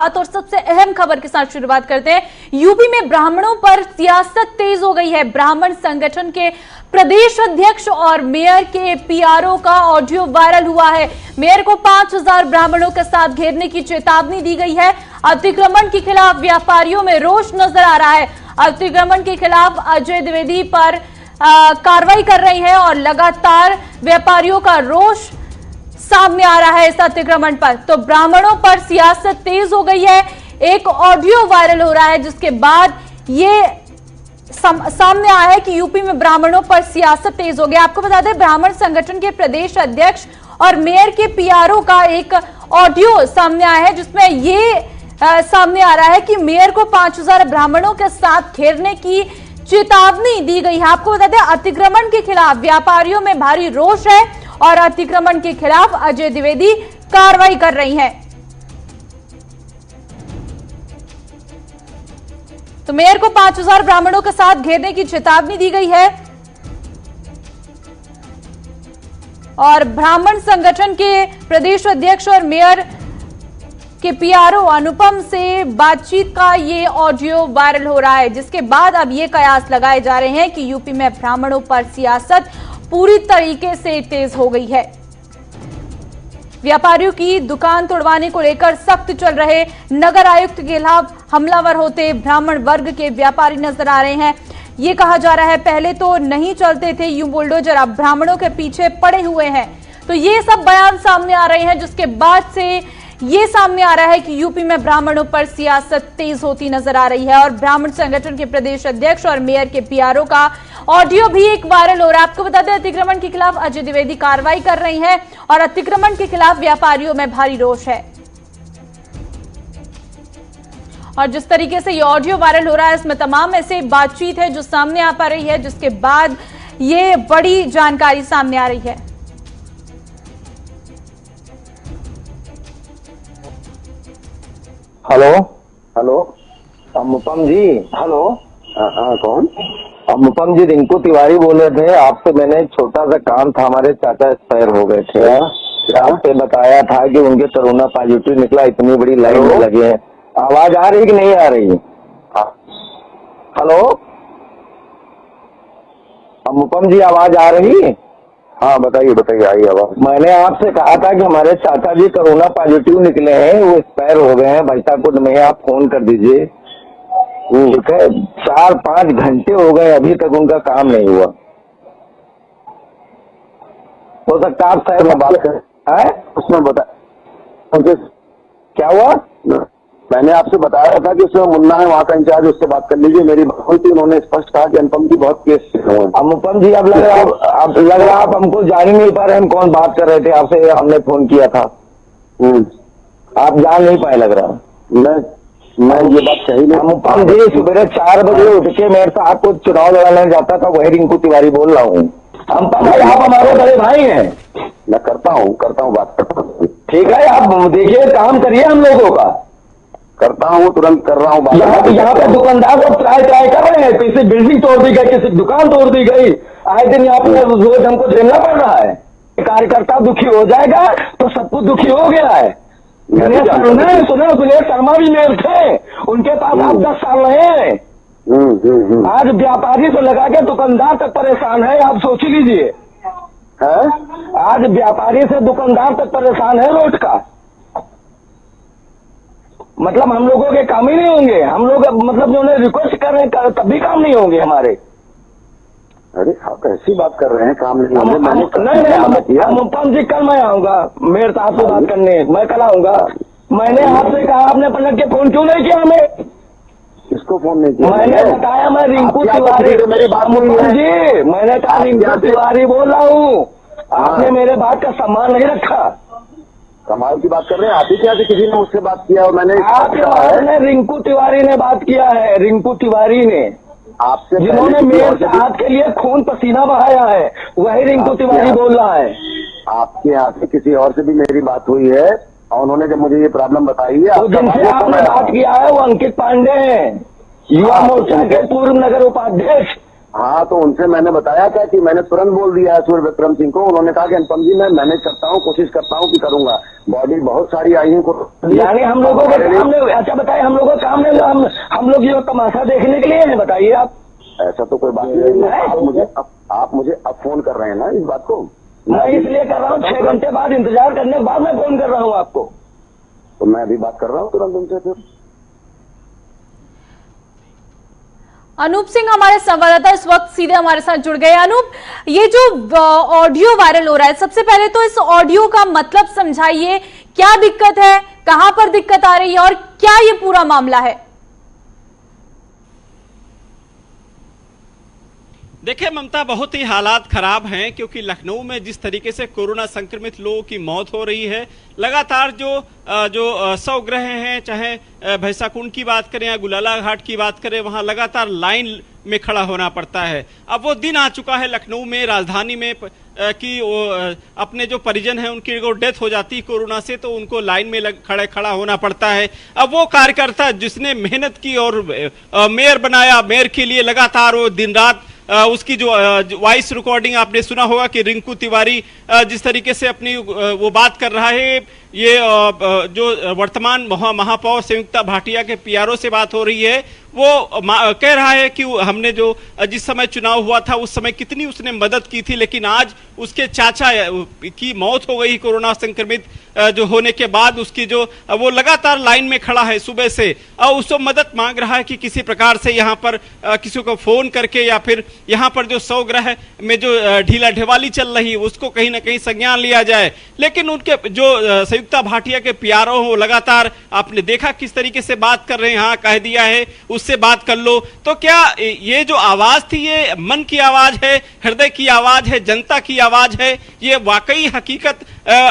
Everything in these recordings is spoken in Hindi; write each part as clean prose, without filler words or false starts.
और सबसे अहम खबर के साथ शुरुआत करते हैं। यूपी में ब्राह्मणों पर सियासत तेज हो गई है। ब्राह्मण संगठन के प्रदेश अध्यक्ष और मेयर के पीआरओ का ऑडियो वायरल हुआ है। मेयर को 5000 ब्राह्मणों के साथ घेरने की चेतावनी दी गई है। अतिक्रमण के खिलाफ व्यापारियों में रोष नजर आ रहा है। अतिक्रमण के खिलाफ अजय द्विवेदी पर कार्रवाई कर रही है और लगातार व्यापारियों का रोष सामने आ रहा है इस अतिक्रमण पर। तो ब्राह्मणों पर सियासत तेज हो गई है। एक ऑडियो वायरल हो रहा है जिसके बाद ये सामने आया है कि यूपी में ब्राह्मणों पर सियासत तेज हो गया। आपको बता दें, ब्राह्मण संगठन के प्रदेश अध्यक्ष और मेयर के पीआरओ का एक ऑडियो सामने आया है जिसमें ये सामने आ रहा है कि मेयर को 5000 ब्राह्मणों के साथ घेरने की चेतावनी दी गई है। आपको बता दें, अतिक्रमण के खिलाफ व्यापारियों में भारी रोष है और अतिक्रमण के खिलाफ अजय द्विवेदी कार्रवाई कर रही हैं। तो मेयर को 5000 ब्राह्मणों के साथ घेरने की चेतावनी दी गई है और ब्राह्मण संगठन के प्रदेश अध्यक्ष और मेयर के पीआरओ अनुपम से बातचीत का ये ऑडियो वायरल हो रहा है, जिसके बाद अब ये कयास लगाए जा रहे हैं कि यूपी में ब्राह्मणों पर सियासत पूरी तरीके से तेज हो गई है। व्यापारियों की दुकान तोड़वाने को लेकर सख्त चल रहे नगर आयुक्त के खिलाफ हमलावर होते ब्राह्मण वर्ग के व्यापारी नजर आ रहे हैं। ये कहा जा रहा है पहले तो नहीं चलते थे यूं बुलडोजर, अब ब्राह्मणों के पीछे पड़े हुए हैं। तो ये सब बयान सामने आ रहे हैं जिसके बाद से ये सामने आ रहा है कि यूपी में ब्राह्मणों पर सियासत तेज होती नजर आ रही है और ब्राह्मण संगठन के प्रदेश अध्यक्ष और मेयर के पीआरओ का ऑडियो भी एक वायरल हो रहा है। आपको बता दें, अतिक्रमण के खिलाफ अजय द्विवेदी कार्रवाई कर रही हैं और अतिक्रमण के खिलाफ व्यापारियों में भारी रोष है। और जिस तरीके से ये ऑडियो वायरल हो रहा है, इसमें तमाम ऐसे बातचीत है जो सामने आ पा रही है, जिसके बाद ये बड़ी जानकारी सामने आ रही है। हेलो हेलो, अनुपम जी। हेलो, हाँ कौन? अनुपम जी, रिंकू तिवारी बोल रहे थे। आपसे मैंने एक छोटा सा काम था, हमारे चाचा एक्सपायर हो गए थे। आपसे बताया था कि उनके कोरोना पॉजिटिव निकला, इतनी बड़ी लाइन में लगे हैं। आवाज आ रही कि नहीं आ रही? हेलो अनुपम जी, आवाज आ रही? हाँ बताइए बताइए, आई आवाज। मैंने आपसे कहा था कि हमारे चाचा जी कोरोना पॉजिटिव निकले हैं, वो एक्सपायर हो गए हैं बैसाकुंड में, आप फोन कर दीजिए। ठीक है, 4-5 घंटे हो गए, अभी तक उनका काम नहीं हुआ। हो सकता आप शायद बात करें। उसमें बता, क्या हुआ? मैंने आपसे बताया था कि उसमें मुन्ना है वहाँ का इंचार्ज, उससे बात कर लीजिए। मेरी बात हुई थी, उन्होंने स्पष्ट कहा कि अनुपम जी बहुत केस हुए। अनुपम जी, अब लग रहा आप हमको जान ही नहीं पा रहे, हम कौन बात कर रहे थे आपसे। हमने फोन किया था, आप जान नहीं पाए लग रहा। मैं ये बात कही नहीं। अनुपम जी, सुबह 4 बजे उठ के मेरे साथ को चुनाव लड़ाने जाता था, वही रिंकू तिवारी बोल रहा हूँ। अनुपम भाई, आप हमारे बड़े भाई हैं। मैं करता हूँ बात करता हूँ। ठीक है, आप देखिए, काम करिए हम लोगों का। करता हूँ, तुरंत कर रहा हूँ। यहाँ पे दुकानदार लोग ट्राई कर रहे हैं, किसी बिल्डिंग तोड़ दी गई, किसी दुकान तोड़ दी गई। आए दिन यहाँ पे रोज हमको झेलना पड़ रहा है। कार्यकर्ता दुखी हो जाएगा तो सब कुछ दुखी हो गया है। सुना सुनील शर्मा भी मेयर थे, उनके पास आप 10 साल रहे हैं। आज व्यापारी से लगा के दुकानदार तक परेशान है, आप सोच लीजिए। आज व्यापारी से दुकानदार तक परेशान है रोड का। मतलब हम लोगों के काम ही नहीं होंगे। हम लोग मतलब जो उन्हें रिक्वेस्ट कर रहे हैं तभी काम नहीं होंगे हमारे। अरे आप ऐसी बात कर रहे हैं, काम नहीं होंगे? नहीं, अनुपम जी, कल मैं आऊंगा मेरे साथ से बात करने। मैं कल आऊंगा। मैंने आपसे कहा, आपने पलट के फोन क्यों नहीं किया हमें? किसको फोन नहीं किया? मैंने बताया मैं रिंकू तिवारी। मेरी बात जी, मैंने कहा रिंकू तिवारी बोल रहा हूँ। आपने मेरे बात का सम्मान नहीं रखा। कमाल की बात कर रहे हैं आप ही। क्या किसी ने मुझसे बात किया और मैंने आपने रिंकू तिवारी ने बात किया है। रिंकू तिवारी ने आपसे, जिन्होंने मेरे हाथ के लिए खून पसीना बहाया है, वही रिंकू तिवारी बोल रहा है। आपके यहाँ से किसी और से भी मेरी बात हुई है और उन्होंने जब मुझे ये प्रॉब्लम बताई है, तो जिनसे आपने बात किया है वो अंकित पांडे हैं, युवा मोर्चा के पूर्व नगर उपाध्यक्ष। हाँ, तो उनसे मैंने बताया था कि मैंने तुरंत बोल दिया है सूर्य विक्रम सिंह को। उन्होंने कहा कि अनुपम जी मैं मैनेज करता हूँ, कोशिश करता हूँ कि करूंगा। बॉडी बहुत सारी आई है, यानी हम लोगों का काम नहीं, अच्छा बताइए, हम लोगों का काम नहीं, हम लोग ये तमाशा देखने के लिए हैं, बताइए आप। ऐसा तो कोई बात नहीं है। आप मुझे अब फोन कर रहे हैं ना इस बात को? मैं इसलिए कर रहा हूँ, 6 घंटे बाद इंतजार करने के बाद मैं फोन कर रहा हूँ आपको। तो मैं अभी बात कर रहा हूँ तुरंत उनसे। फिर अनूप सिंह हमारे संवाददाता इस वक्त सीधे हमारे साथ जुड़ गए। अनूप, ये जो ऑडियो वायरल हो रहा है, सबसे पहले तो इस ऑडियो का मतलब समझाइए, क्या दिक्कत है, कहां पर दिक्कत आ रही है और क्या ये पूरा मामला है? देखिए ममता, बहुत ही हालात खराब हैं क्योंकि लखनऊ में जिस तरीके से कोरोना संक्रमित लोगों की मौत हो रही है, लगातार जो शवगृह हैं, चाहे भैंसाकुंड की बात करें या गुलाला घाट की बात करें, वहां लगातार लाइन में खड़ा होना पड़ता है। अब वो दिन आ चुका है लखनऊ में, राजधानी में, कि अपने जो परिजन हैं उनकी अगर डेथ हो जाती है कोरोना से तो उनको लाइन में खड़ा होना पड़ता है। अब वो कार्यकर्ता जिसने मेहनत की और मेयर बनाया, मेयर के लिए लगातार वो दिन रात उसकी जो वॉइस रिकॉर्डिंग आपने सुना होगा कि रिंकू तिवारी जिस तरीके से अपनी वो बात कर रहा है, ये जो वर्तमान महापौर संयुक्ता भाटिया के पीआरओ से बात हो रही है, वो कह रहा है कि हमने जो जिस समय चुनाव हुआ था उस समय कितनी उसने मदद की थी, लेकिन आज उसके चाचा की मौत हो गई कोरोना संक्रमित जो होने के बाद। उसकी जो वो लगातार लाइन में खड़ा है सुबह से और उसको मदद मांग रहा है कि किसी प्रकार से यहाँ पर किसी को फोन करके या फिर यहाँ पर जो शवगृह में जो ढीला ढेवाली चल रही है उसको कहीं ना कहीं संज्ञान लिया जाए। लेकिन उनके जो संयुक्ता भाटिया के पीआरओ हो लगातार आपने देखा किस तरीके से बात कर रहे हैं, हाँ कह दिया है उससे बात कर लो। तो क्या ये जो आवाज थी ये मन की आवाज है, हृदय की आवाज है, जनता की आवाज है? ये वाकई हकीकत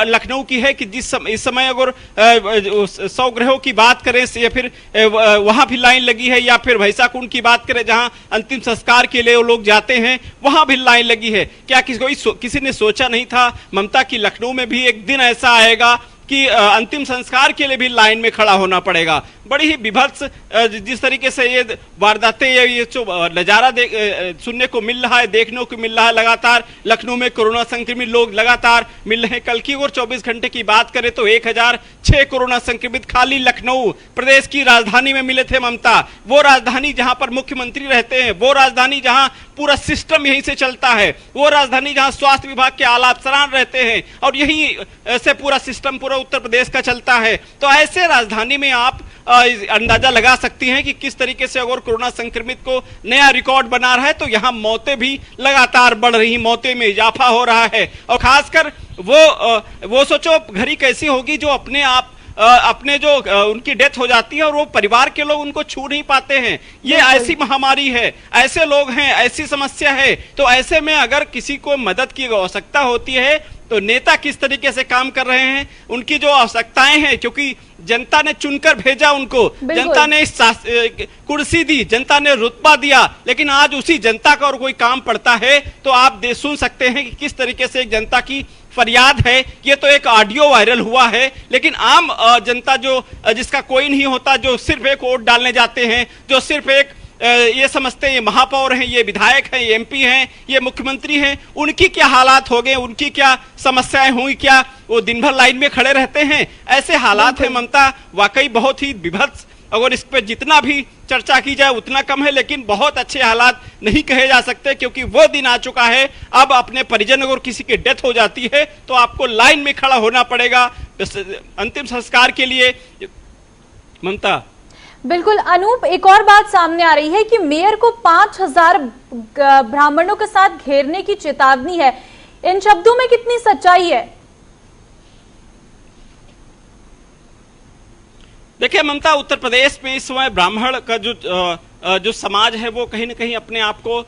लखनऊ की है कि इस समय अगर 100 गृहों की बात करें या फिर वहां भी लाइन लगी है, या फिर भैंसाकुंड की बात करें जहां अंतिम संस्कार के लिए वो लोग जाते हैं वहां भी लाइन लगी है। क्या किसी ने सोचा नहीं था ममता की लखनऊ में भी एक दिन ऐसा आएगा कि अंतिम संस्कार के लिए भी लाइन में खड़ा होना पड़ेगा? बड़ी ही विभत्स जिस तरीके से ये वारदातें, ये जो नजारा सुनने को मिल रहा है, देखने को मिल रहा है, लगातार लखनऊ में कोरोना संक्रमित लोग लगातार मिल रहे हैं। कल की और 24 घंटे की बात करें तो 1006 कोरोना संक्रमित खाली लखनऊ प्रदेश की राजधानी में मिले थे ममता। वो राजधानी जहां पर मुख्यमंत्री रहते हैं, वो राजधानी जहां पूरा सिस्टम यहीं से चलता है, वो राजधानी जहां स्वास्थ्य विभाग के आला अफसरान रहते हैं और यही से पूरा सिस्टम पूरा उत्तर प्रदेश का चलता है। तो ऐसे राजधानी में आप अंदाजा लगा सकती हैं कि किस तरीके से अगर कोरोना संक्रमित को नया रिकॉर्ड बना रहा है तो यहाँ मौतें भी लगातार बढ़ रही, मौतें में इजाफा हो रहा है। और खासकर वो सोचो घड़ी कैसी होगी जो अपने जो उनकी डेथ हो जाती है और वो परिवार के लोग उनको छू नहीं पाते हैं। ये ऐसी महामारी है, ऐसे लोग हैं, ऐसी समस्या है। तो ऐसे में अगर किसी को मदद की आवश्यकता होती है तो नेता किस तरीके से काम कर रहे हैं, उनकी जो आवश्यकताएं हैं, क्योंकि जनता ने चुनकर भेजा उनको, जनता ने कुर्सी दी, जनता ने रुतबा दिया, लेकिन आज उसी जनता का और कोई काम पड़ता है तो आप सुन सकते हैं कि किस तरीके से एक जनता की फरियाद है। ये तो एक ऑडियो वायरल हुआ है, लेकिन आम जनता जो जिसका कोई नहीं होता, जो सिर्फ एक वोट डालने जाते हैं, जो सिर्फ एक ये समझते हैं ये महापौर हैं, ये विधायक हैं, ये एमपी हैं, ये मुख्यमंत्री हैं, उनकी क्या हालात हो गए, उनकी क्या समस्याएं हुई, क्या वो दिन भर लाइन में खड़े रहते हैं? ऐसे हालात है ममता, वाकई बहुत ही विभत्स। अगर इस पर जितना भी चर्चा की जाए उतना कम है, लेकिन बहुत अच्छे हालात नहीं कहे जा सकते क्योंकि वो दिन आ चुका है। अब अपने परिजन अगर किसी की डेथ हो जाती है तो आपको लाइन में खड़ा होना पड़ेगा अंतिम संस्कार के लिए। ममता बिल्कुल। अनूप, एक और बात सामने आ रही है कि मेयर को 5000 ब्राह्मणों के साथ घेरने की चेतावनी है। इन शब्दों में कितनी सच्चाई है? देखिए ममता, उत्तर प्रदेश में इस समय ब्राह्मण का जो समाज है वो कहीं ना कहीं अपने आप को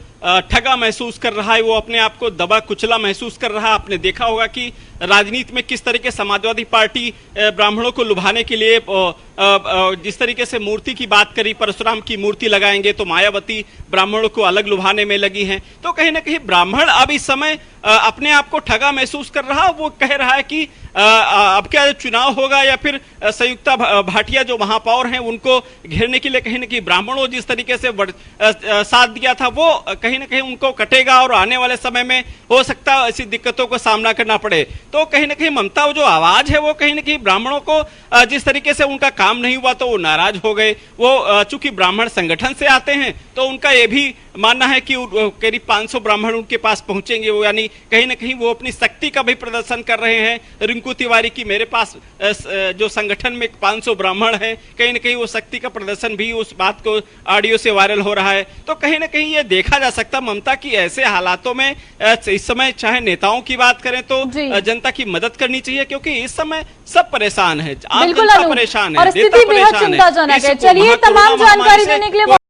ठगा महसूस कर रहा है, वो अपने आप को दबा कुचला महसूस कर रहा है। आपने देखा होगा कि राजनीति में किस तरीके समाजवादी पार्टी ब्राह्मणों को लुभाने के लिए जिस तरीके से मूर्ति की बात करी, परशुराम की मूर्ति लगाएंगे, तो मायावती ब्राह्मणों को अलग लुभाने में लगी हैं। तो कहीं ना कहीं ब्राह्मण अब इस समय अपने आप को ठगा महसूस कर रहा, वो कह रहा है कि अब क्या चुनाव होगा या फिर संयुक्ता भाटिया जो महापौर हैं उनको घेरने के लिए कहीं ना कहीं ब्राह्मणों जिस तरीके से साथ दिया था, वो कहीं ना कहीं उनको कटेगा और आने वाले समय में हो सकता है ऐसी दिक्कतों का सामना करना पड़े। तो कहीं ना कहीं ममता वो जो आवाज है वो कहीं ना कहीं ब्राह्मणों को जिस तरीके से उनका काम नहीं हुआ तो वो नाराज हो गए। वो चूंकि ब्राह्मण संगठन से आते हैं तो उनका ये भी मानना है कि करीब 500 ब्राह्मण उनके पास पहुंचेंगे, वो यानी कहीं ना कहीं वो अपनी शक्ति का भी प्रदर्शन कर रहे हैं। रिंकू तिवारी की मेरे पास जो संगठन में 500 ब्राह्मण हैं, कहीं ना कहीं वो शक्ति का प्रदर्शन भी उस बात को ऑडियो से वायरल हो रहा है। तो कहीं ना कहीं ये देखा जा सकता ममता की ऐसे हालातों में इस समय चाहे नेताओं की बात करें तो जनता की मदद करनी चाहिए, क्योंकि इस समय सब परेशान है, आम जनता परेशान है, और स्थिति बेहद चिंताजनक है। चलिए, तमाम जानकारी देने के लिए